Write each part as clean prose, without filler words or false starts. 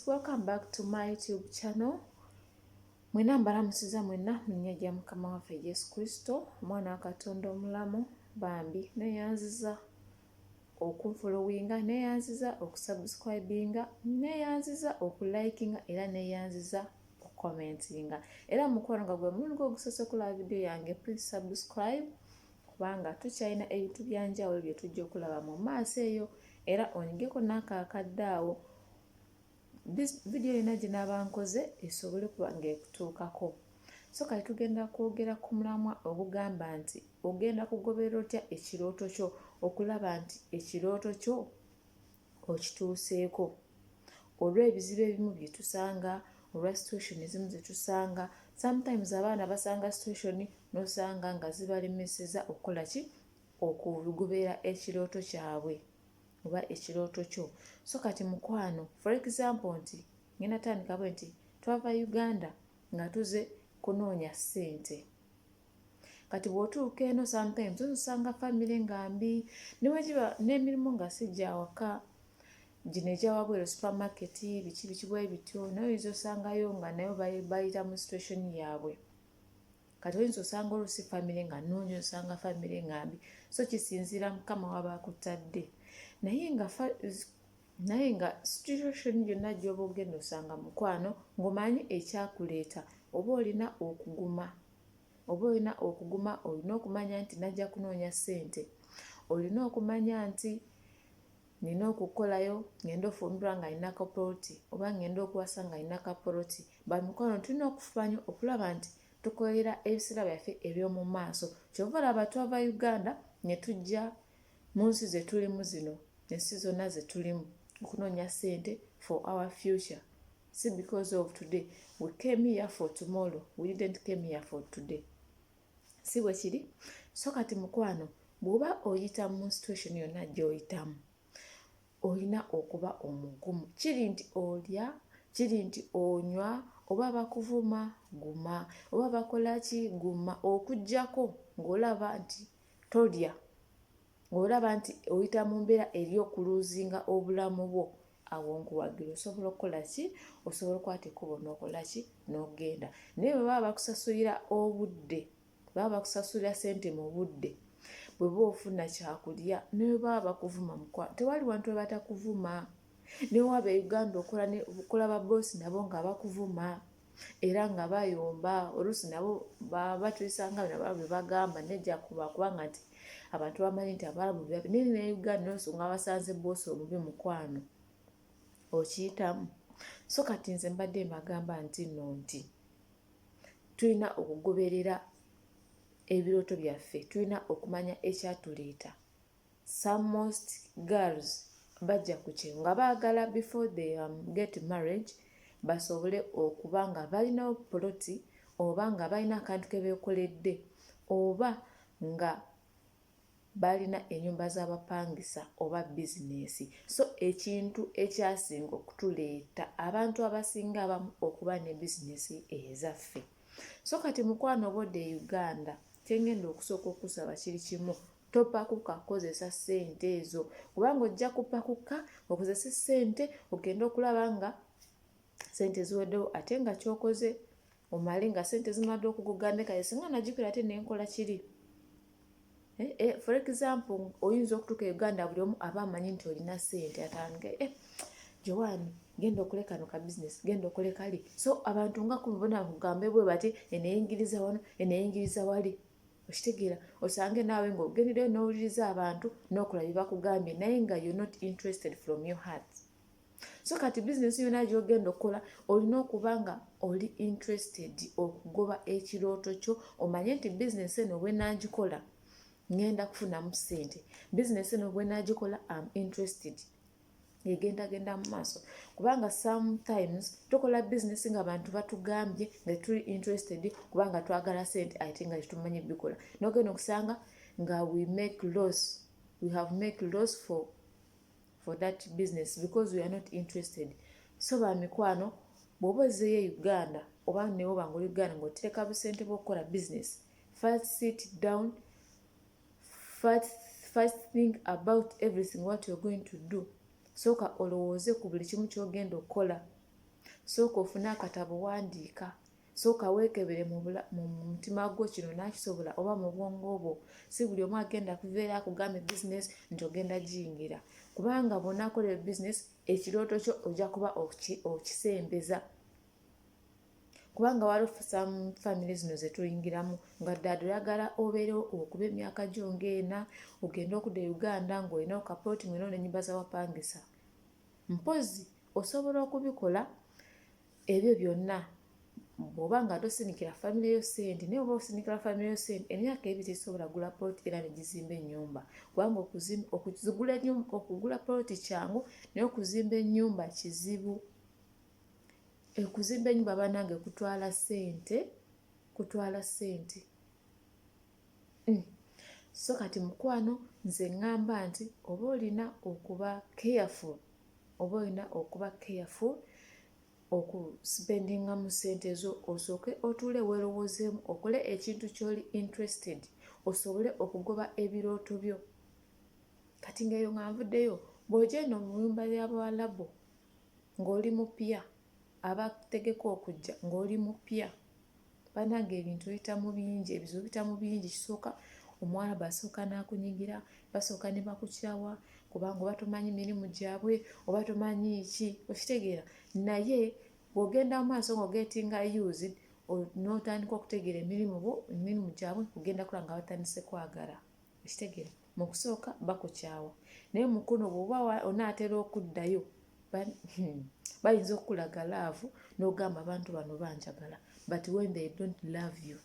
guys, welcome back to my YouTube channel. Mwena mbalamusiza mwena mlinnya gya Mukama waffe Yesu Kristo mwana wa Katonda omulamu bambi neyanziza okunfollowinga, neyanziza okusubscribinga, neyanziza okulikinga era neyanziza okucommentinga. Era mukwano nga gwe mulundi ogusose okulaba video yange, please subscribe kubanga tukyalina ebintu byanjawulo bye tujja okulaba mu maaso eyo, era onyigeko n'akakadde awo video ina jinaba nkoze esobole kuba ngekutuukako. So kati tugenda kwogera ku mulamwa ogugamba nti ogenda kugoberera otya ekirooto kyo okulaba nti ekirooto kyo okituuseeko. Olw'ebizibu ebimu bye tusanga, olwa situation ezimu ze tusanga, sometimes abaana basanga situation nosanga nga zibalemeseza okukola ki, okugoberera ekirooto kyabwe oba ekirooto kyo. So kati mukwano, for example nti ngenda tandika bwe nti twava Uganda nga tuze kunoonya ssente. Kati bw'otuuka eno sometimes osanga family nga mbi, newegiba n'emirimu nga si gya waka, gino egya wabweru supermarket biki bwe bityo, naye oyinza osangayo nga nayo bayita mu situation yaabwe. Kati oyinza osanga oluusi family nga nnungi, osanga family nga mbi, so kisinziira Mukama waba akutadde. Naye nga situation yonna gy'oba ogenda osanga mukwano ng'omanyi ekyakuleeta. Oba olina okuguma, olina okumanya nti najja kunoonya ssente, olina okumanya nti nina okukolayo, ngenda ofumbirwa nga nina kapoloti oba ngenda okuwasa nga nina kapoloti. Bamikwano tulina okufanya okulaba nti tukolera ebiseera byaffe eby'omu maaso. Kyova olaba twava Uganda ne tujja mu nsi ze tulimu zino, ensi zonna ze tulimu, okunoonya ssente for our future. See, because of today. We came here for tomorrow. We didn't came here for today. Si bwe kiri? So kati mukwano, bw'oba oyita mu situation yonna gy'oyitamu, olina okuba omugumu. Kiri nti olya, kiri nti onywa, oba bakuvuma guma, oba bakola ki guma, okujjako ng'olaba nti tolya, ng'olaba nti oyita mu mbeera ery'okuluuzinga obulamu bwo, awo nkuwagira osobola okukola ki, osobola okukwata ekkubo n'okola ki, n'ogenda. Naye bwe baba bakusasulira obudde, baba bakusasulira ssente mu budde, bwe baba ofuna kyakulya, ne bwe baba bakuvuma mukwano, tewali wantu we batakuvuma. Ne waba e Uganda okola baboosi nabo nga bakuvuma era nga bayomba, oluusi nabo batuyisanga nabo bye bagamba nejja kubanga nti abantu bamanyi nti Abarabu byabi. Naye ne Uganda nosonga basanze boosi omubi mukwano, okiyitamu. So kati nze mbadde mbagamba nti nno nti tulina okugoberera ebirooto byaffe, tulina okumanya ekyatuleeta. Some most girls bajja ku kintu nga baagala before they get married basobole okuba nga balina poloti oba nga balina akantu ke beekoledde oba nga balina ennyumba z'abapangisa oba bizinesi. So ekintu ekyasinga okutuleeta abantu abasinga abamu okuba ne bizinesi ezaffe. So kati mukwano obodde Uganda, kyengenda okusooka okusaba kiri kimu, topakuka kozesa ssente ezo, kubanga ojja kupakuka okozesa ssente ogenda okulaba nga ssente ziweddewo ate nga kyokoze omale nga ssente zimadde okugugandeka singa nagikwira ate nenkola kiri. For example, oyinza okutuuka Uganda buli omu aba amanyi nti olina ssente, atandike Joanne genda okole kano ka business, genda okole kali. So abantu nga kubona kugambe bwe bati eneyingiriza wano, eneyingiriza wali. Okitegeera osange naawe ng'ogendereyo n'owuliriza abantu n'okola bye bakugambye naye nga you're not interested from your heart. So kati business yonna gy'ogenda okukola olina okuba nga oli interested okugoba ekirooto kyo, omanye nti business eno bwe naagikola ngenda kufunamu ssente, business eno bwe naagikola am interested, genda mu maaso. Kubanga sometimes tukola business nga abantu batugambye nga tuli interested kubanga twagala ssente ate nga tetumanyi bikola. N'ogenda okusanga nga we have make loss for that business because we are not interested. So bamikwano, bw'oba ozzeeyo Uganda oba ne woba ng'oli Uganda ng'otereka busente bw'okukola business, first sit down, first think about everything what you're going to do. Soka olowooze ku buli kimu ky'ogenda okukola. sooka ofune akatabo wandiika, sooka weekebere mu mutima gwo kino nakisobola oba mu bwongo bwo. Si buli omu agenda kuveera akugamba bizinesi nti ogenda giyingira, kubanga bw'onaakola bizinesi ekirooto kyo ojja kuba okisembeza. Kubanga waliwo some family zino ze tuyingiramu nga ddaada oyagala obeerewo okuba emyaka gyo ng'ena, ogenda okudda e Uganda ng'olina okapooti ng'olina n'ennyumba z'awapangisa. Mpozi osobola okubikola ebyo byonna bw'oba nga tosinikira famire yo ssente, naye oba osinikira famire yo ssente emyaka ebiri tesobola gula plooti era ne gizimba ennyumba, kubanga okugula plooti kyangu naye okuzimba ennyumba kizibu. Okuzimba ennyumba bannange kutwala ssente. So kati mukwano nze ŋŋamba nti oba olina okuba careful okusipendinga mu ssente zo, osooke otuule weerowoozeemu, okole ekintu ky'oli interested, osobole okugoba ebirooto byo. Kati ng'eyo nga nvuddeyo, bw'ojja eno mu nnyumba y'Abawarabu ng'oli mupya, abategeka okujja ng'oli mupya, bannange ebintu biyitamu bingi, ebizibu biyitamu bingi. Kisooka Omuwarabu asooka n'akunyigira, basooka ne bakukyawa kubanga oba tomanyi mirimu gyabwe oba tomanyi ki, okitegeera. Naye bw'ogenda mu maaso ng'ogetinga used n'otandika okutegeera emirimu gyabwe, ogenda kulaba nga batandise kwagala, okitegeera. Mu kusooka bakukyawa, naye mukono bw'oba onaatera okuddayo bayinza okukulaga laavu n'ogamba abantu bano banjagala, but when they don't love you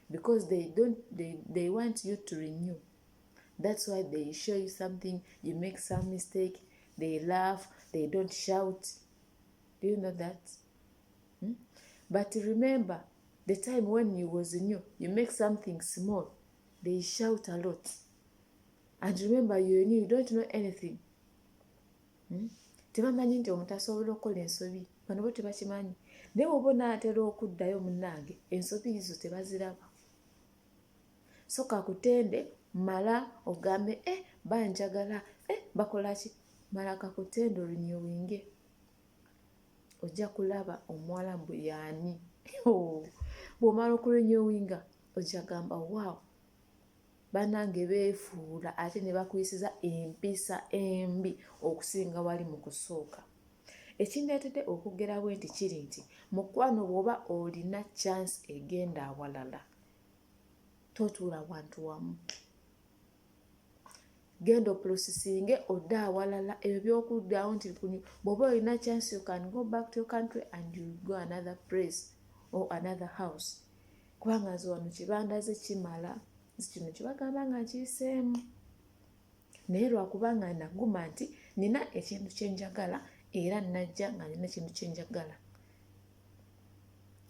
because they want you to renew. That's why they show you something, you make some mistake, they laugh, they don't shout. Do you know that? But remember, the time when you was new, you make something small, they shout a lot. And remember, you're new, you don't know anything. Tebamanyi nti omuntu asobola okukola ensobi, bano bo tebakimanyi. Naye oba onaatera okuddayo munnange, ensobi zo tebaziraba. So kakutende mala ogambe banjagala, bakola ki, mala kakutende olunyowinge, ojja kulaba Omuwarabu yaani. Bw'omala okulinyowinga ojja gamba waaw, bannange beefuula ate ne bakuyisiza empisa embi okusinga wali mu kusooka. Ekindeetedde okugera bwe nti kiri nti mukwano bw'oba olina chance egenda awalala, totuula wantu wamu. Genda oprocessinge odde awalala, ebyo by'okuddawo nti bw'oba olina chance you can go back to your country and you go another place or another house. Kubanga nze wano kibandaze kimala, kino kibagamba nga nkiyiseemu. Naye lwakubanga naguma nti nina ekintu kye njagala era najja nga nina ekintu kye njagala.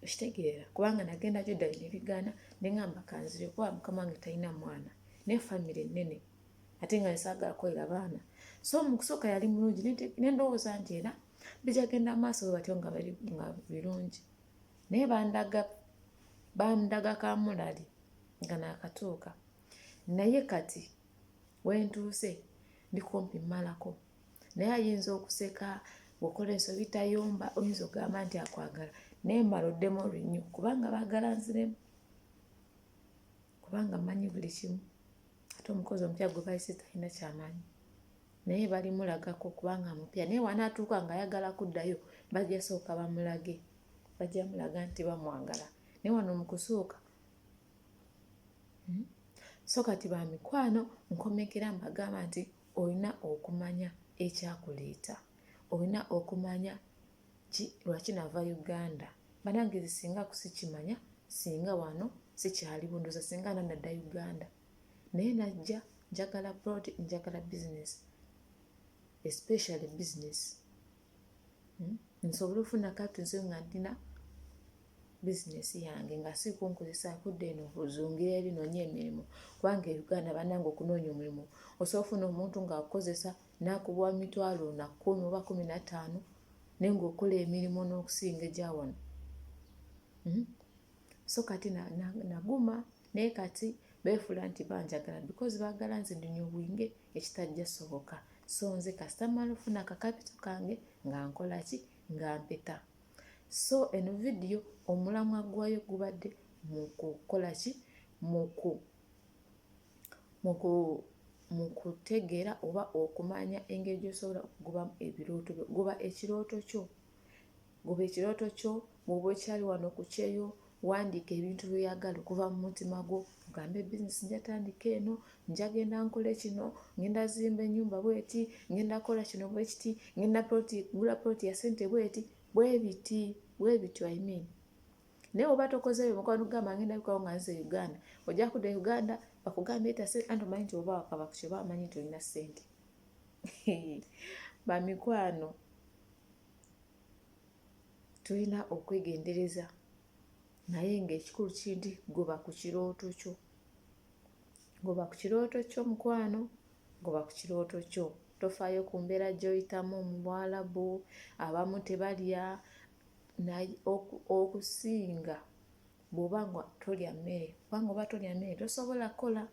Okitegeera, kubanga nagenda Juda ne bigaana ne ŋŋamba kanzire kuba mukama wange talina mwana ne famire nnene ate nga nsaagala kukolera baana. So mu kusooka yali mulungi ne ndowooza nti era bijagenda maaso batyo nga birungi. Naye bandaga kamulali nga naakatuuka. Naye kati wentuuse ndi kumpi mmalako. Naye ayinza okuseka, bw'okola ensobi tayomba, oyinza okugamba nti akwagala, naye mmala oddemu olunyu kubanga baagala nziremu, kubanga mmanyi buli kimu. Ate omukozi omupya gwe bayise talina ky'amanyi, naye balimulagako kubanga mupya. Naye wanaatuuka ng'ayagala kuddayo, bajja sooka bamulage, bajja mulaga nti bamwagala. Naye wano mu kusooka so kati ba mikwano nkomekera mbagamba nti olina okumanya ekyakuleeta, olina okumanya lwaki nava Uganda. Bannange singa kusikimanya, singa wano sikyali bunduza, singa nadda Uganda. Naye najja njagala plot, njagala business, especially business. Nsobola okufuna capital nga ndina business yange nga si kunkozesa kudda eno okuzungira eri noonya emirimu. Kubanga Uganda bannange okunoonya omulimu osobola ofuna omuntu ng'akukozesa n'akubuwa 10,000 oba 15 naye ng'okola emirimu n'okusinga egya wano. So kati naguma, naye kati beefuula nti banjagala because baagala nze ndinyowinge ekitajja soboka. So nze kasita mala ofuna akakapito kange nga nkola ki, nga mpeta. So eno video omulamwa gwayo gubadde mu kukola ki mu kutegeera oba okumanya engeri gy'osobola okugubamu ebirooto byo. Guba ekirooto kyo bw'oba okyali wano ku kyeyo, wandiika ebintu by'oyagala okuva mu mutima gwo. Ogambe bizinesi nja tandika eno, nja genda nkole kino, ngenda zimba ennyumba bweti, ngenda kola kino bwe kiti, ngenda gula ploti ya ssente bweti, bwe bityo I mean. Naye oba tokoze ebyo mukwano gamba ngenda bikawo nga nze Uganda, ojja kudda Uganda bakugambye eta ssente, anti omanyi nti oba wakaba ku kyo bamanyi nti olina ssente. Bamikwano, tulina okwegendereza, naye ng'ekikulu kindi goba ku kirooto kyo. Goba ku kirooto kyo mukwano, goba ku kirooto kyo. Tofaayo ku mbeera gy'oyitamu mu Bwarabu, abamu tebalya, okusinga bw'oba nga tolya mmere, kubanga oba tolya mmere tosobola kukola,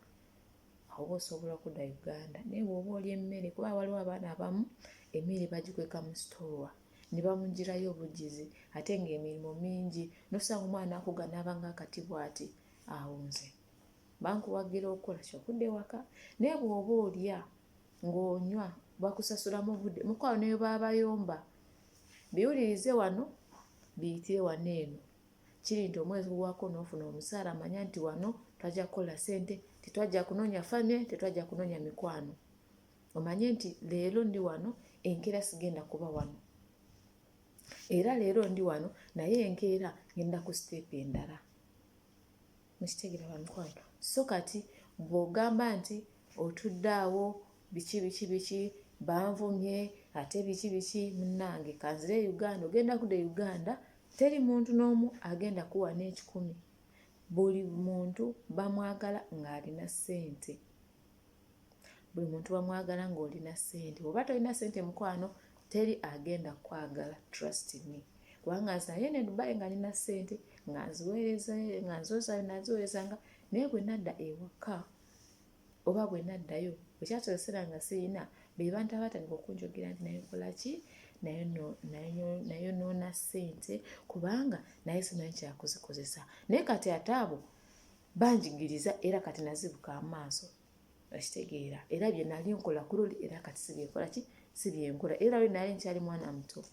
oba osobola okudda Uganda. Naye bw'oba olya emmere, kuba waliwo abaana abamu emmere bagikweka mu sitoowa ne bamugirayo obujjizi ate ng'emirimu mingi, n'osanga omwana akuga n'aba ng'akati bw'ati, awo nze bankuwagira okukola kyokudda ewaka. Naye bw'oba olya ng'onywa bakusasulamu obudde, mukwano naye baba bayomba. Biwulirize wano biyitire wano eno. Kiri nti omwezi guwako n'ofuna omusaala, amanya nti wano twajja kukola ssente, tetwajja kunoonya famire, tetwajja kunoonya mikwano. Omanye nti leero ndi wano, enkeera sigenda kuba wano. Era leero ndi wano naye enkeera ngenda ku siteepu endala. Mukitegeera bamikwano. So kati bw'ogamba nti otudde awo biki banvumye ate biki munnange kanzire Uganda, ogenda kudda Uganda, teri muntu n'omu agenda kuwa n'ekikumi. Buli muntu bamwagala ng'alina ssente. Buli muntu bamwagala ng'olina ssente. Bw'oba tolina ssente mukwano, teri agenda kwagala, trust me. Kubanga nze naye ne Dubai nga nina ssente, nga nziweerezanga, naye bwe nadda ewaka oba bwe naddayo, ekyakozesera nga sirina, be bantu abatandika okunjogera nti naye nkola ki, naye noona ssente kubanga naye simanyi kyakuzikozesa. Naye kati ate abo banjigiriza era kati nazibuka amaaso. Okitegeera, era bye nali nkola ku luli era kati si byenkola. Era luli nali nkyali mwana muto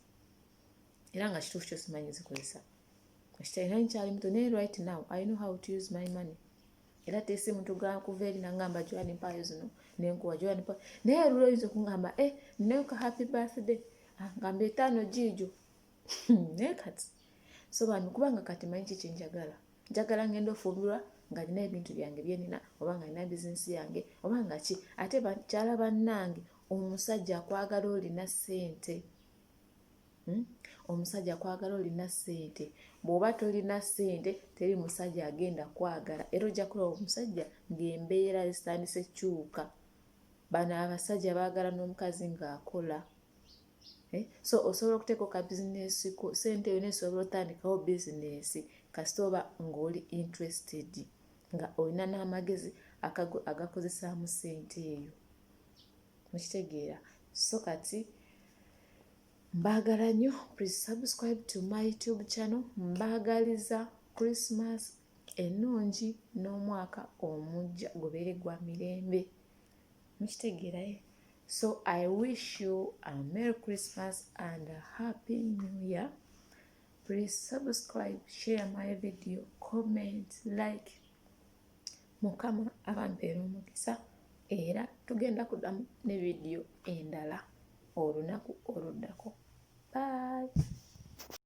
era nga kituufu kyo simanyi zikozesa. Okitegeera, nali nkyali muto, naye right now I know how to use my money. Era tesi muntu kuva eri nangamba Joan mpaayo zino nenkuwa Joan mpaayo. Naye luli oyinza okungamba nneka happy birthday, ngamba 5 giijo. Naye kati so bano kubanga kati manyi ki kyenjagala. Njagala ngenda ofumbirwa nga nina ebintu byange bye nina, oba nga nina bizinesi yange, oba nga ki. Ate bakyala bannange, omusajja akwagala olina ssente. Omusajja akwagala olina ssente. Bw'oba tolina ssente, teri musajja agenda kwagala. Era ojja kulaba omusajja ng'embeera zitandise kyuka. Bano abasajja baagala n'omukazi ng'akola. So osobola okuteeka ka bizinesi ko, ssente yonna esobola otandikawo bizinesi kasita oba ng'oli interested, nga olina n'amagezi agakozesaamu ssente eyo. Mukitegeera. So kati mbaagala nnyo, please subscribe to my YouTube channel. Mbaagaliza Christmas ennungi n'omwaka omujja gubeere gwa mirembe. Mukitegeera. So I wish you a Merry Christmas and a Happy New Year. Please subscribe, share my video, comment, like. Mukama abampeera omukisa era tugenda kuddamu ne video endala olunaku oluddako. Bye.